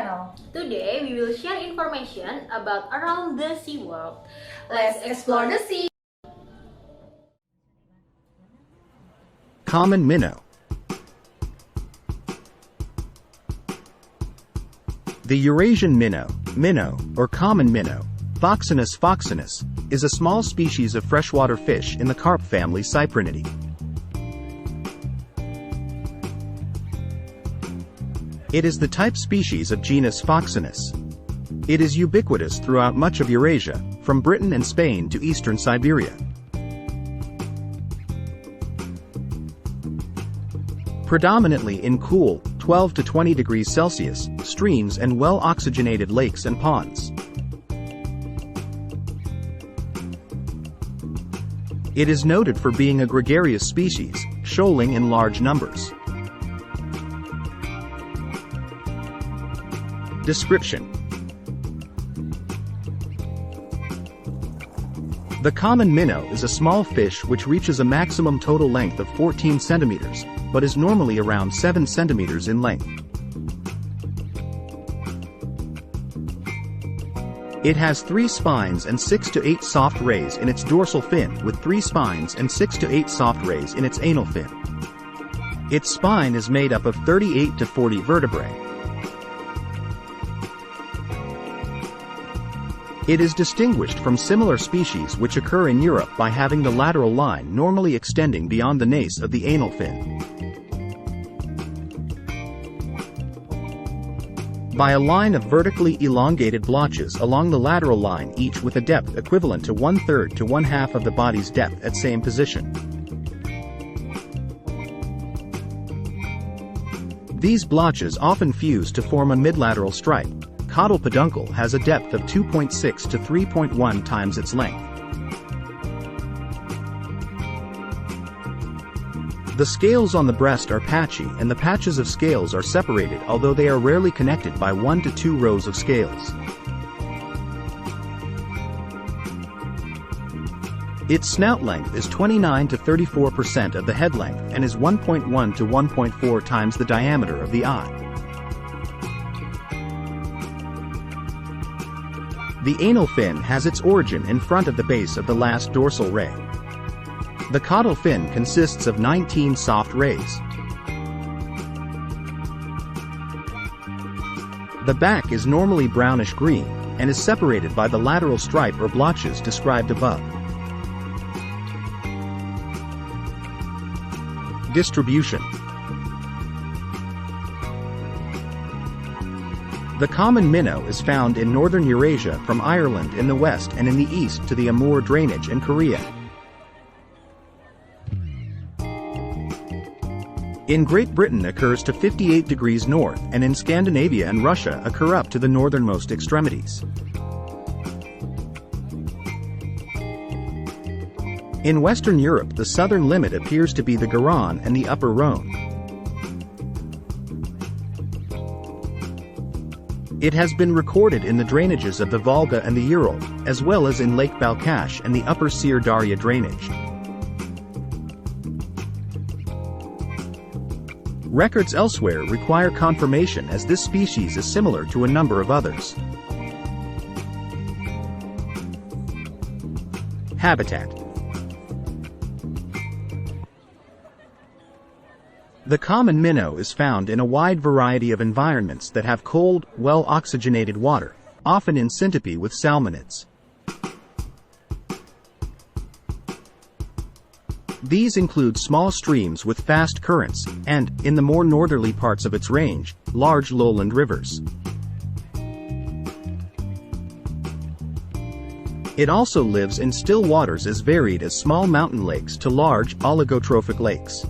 channel. Today we will share information about around the sea world. Let's explore the sea! Common minnow. The Eurasian minnow, or common minnow, Phoxinus phoxinus, is a small species of freshwater fish in the carp family Cyprinidae. It is the type species of genus Phoxinus. It is ubiquitous throughout much of Eurasia, from Britain and Spain to eastern Siberia. Predominantly in cool, 12 to 20 degrees Celsius, streams and well-oxygenated lakes and ponds. It is noted for being a gregarious species, shoaling in large numbers. Description: the common minnow is a small fish which reaches a maximum total length of 14 centimeters, but is normally around 7 centimeters in length. It has 3 spines and 6 to 8 soft rays in its dorsal fin, with 3 spines and 6 to 8 soft rays in its anal fin. Its spine is made up of 38 to 40 vertebrae. It is distinguished from similar species which occur in Europe by having the lateral line normally extending beyond the nace of the anal fin. By a line of vertically elongated blotches along the lateral line, each with a depth equivalent to 1/3 to 1/2 of the body's depth at same position. These blotches often fuse to form a midlateral stripe. Caudal peduncle has a depth of 2.6 to 3.1 times its length. The scales on the breast are patchy and the patches of scales are separated, although they are rarely connected by 1 to 2 rows of scales. Its snout length is 29 to 34% of the head length and is 1.1 to 1.4 times the diameter of the eye. The anal fin has its origin in front of the base of the last dorsal ray. The caudal fin consists of 19 soft rays. The back is normally brownish-green, and is separated by the lateral stripe or blotches described above. Distribution: the common minnow is found in northern Eurasia from Ireland in the west and in the east to the Amur drainage in Korea. In Great Britain occurs to 58 degrees north, and in Scandinavia and Russia occur up to the northernmost extremities. In Western Europe, the southern limit appears to be the Garonne and the Upper Rhone. It has been recorded in the drainages of the Volga and the Ural, as well as in Lake Balkhash and the Upper Syr Darya drainage. Records elsewhere require confirmation, as this species is similar to a number of others. Habitat: the common minnow is found in a wide variety of environments that have cold, well-oxygenated water, often in syntype with salmonids. These include small streams with fast currents, and, in the more northerly parts of its range, large lowland rivers. It also lives in still waters as varied as small mountain lakes to large, oligotrophic lakes.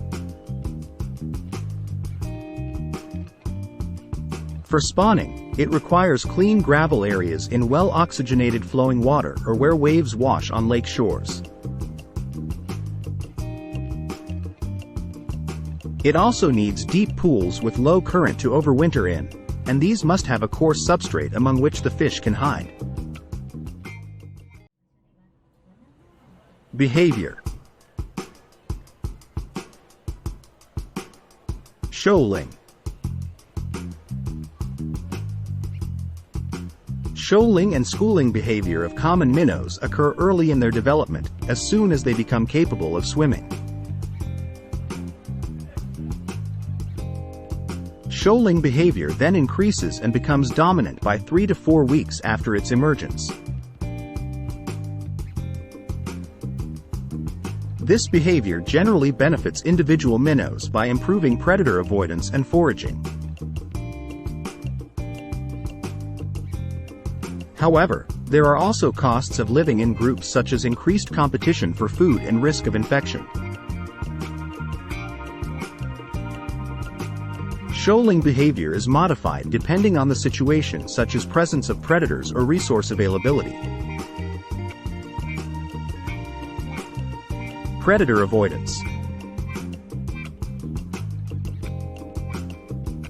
For spawning, it requires clean gravel areas in well-oxygenated flowing water or where waves wash on lake shores. It also needs deep pools with low current to overwinter in, and these must have a coarse substrate among which the fish can hide. Behavior: shoaling. shoaling and schooling behavior of common minnows occur early in their development, as soon as they become capable of swimming. Shoaling behavior then increases and becomes dominant by 3 to 4 weeks after its emergence. This behavior generally benefits individual minnows by improving predator avoidance and foraging. However, there are also costs of living in groups, such as increased competition for food and risk of infection. Shoaling behavior is modified depending on the situation, such as presence of predators or resource availability. Predator avoidance.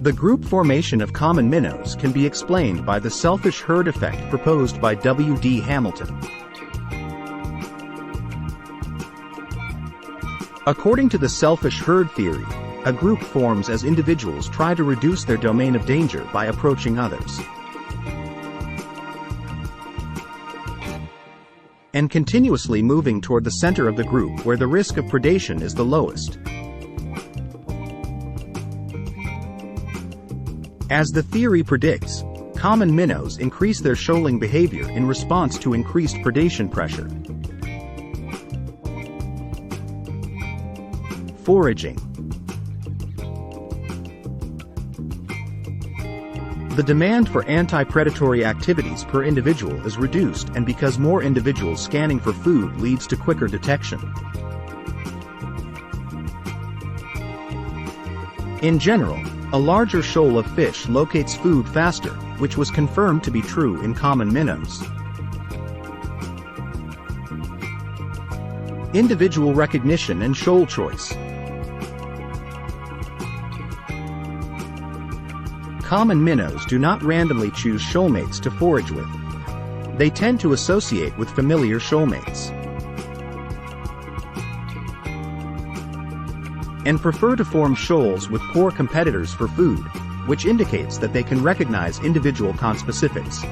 The group formation of common minnows can be explained by the selfish herd effect proposed by W.D. Hamilton. According to the selfish herd theory, a group forms as individuals try to reduce their domain of danger by approaching others, and continuously moving toward the center of the group where the risk of predation is the lowest. As the theory predicts, common minnows increase their shoaling behavior in response to increased predation pressure. Foraging. The demand for anti-predatory activities per individual is reduced, and because more individuals scanning for food leads to quicker detection. In general, a larger shoal of fish locates food faster, which was confirmed to be true in common minnows. Individual recognition and shoal choice. Common minnows do not randomly choose shoalmates to forage with. They tend to associate with familiar shoalmates, and prefer to form shoals with poor competitors for food, which indicates that they can recognize individual conspecifics.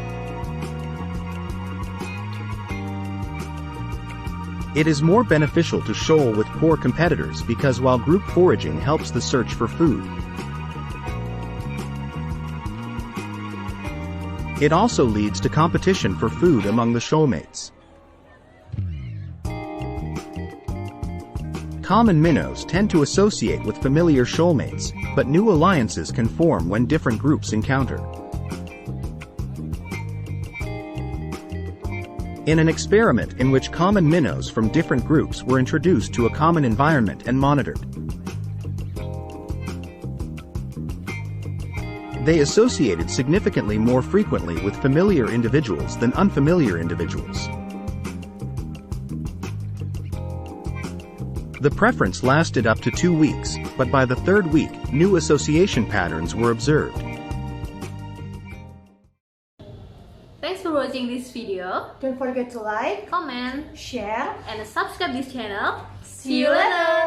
It is more beneficial to shoal with poor competitors because while group foraging helps the search for food, it also leads to competition for food among the shoalmates. Common minnows tend to associate with familiar shoalmates, but new alliances can form when different groups encounter. In an experiment in which common minnows from different groups were introduced to a common environment and monitored, they associated significantly more frequently with familiar individuals than unfamiliar individuals. The preference lasted up to 2 weeks, but by the 3rd week, new association patterns were observed. Thanks for watching this video. Don't forget to like, Comment, share, and subscribe this channel. See you later!